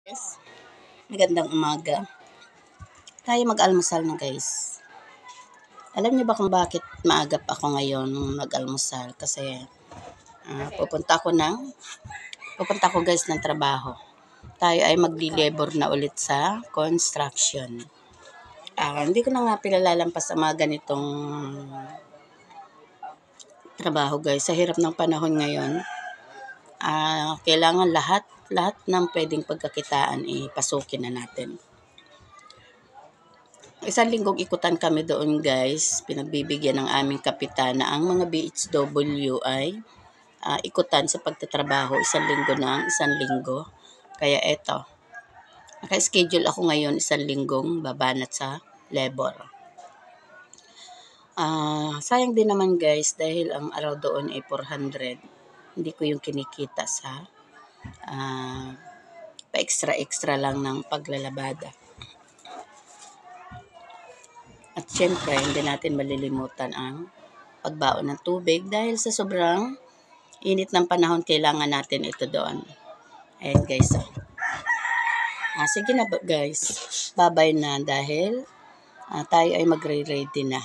Yes. Magandang umaga. Tayo mag-almusal na guys. Alam niyo ba kung bakit maagap ako ngayon mag-almusal? Kasi pupunta ko guys ng trabaho. Tayo ay magli-labor na ulit sa construction. Hindi ko na nga pinalalampas sa mga ganitong trabaho guys. Sa hirap ng panahon ngayon, kailangan lahat ng pwedeng pagkakitaan pasukin na natin. Isang linggong ikutan kami doon guys, pinagbibigyan ng aming kapitan na ang mga BHW ay ikutan sa pagtatrabaho isang linggo. Kaya eto, naka-schedule ako ngayon isang linggong babanat sa labor. Sayang din naman guys dahil ang araw doon ay 400. Hindi ko yung kinikita sa pa-extra lang ng paglalabada. At syempre, hindi natin malilimutan ang pagbaon ng tubig dahil sa sobrang init ng panahon, kailangan natin ito doon. Ayan guys. Sige na guys, babay na dahil tayo ay magre-ready na.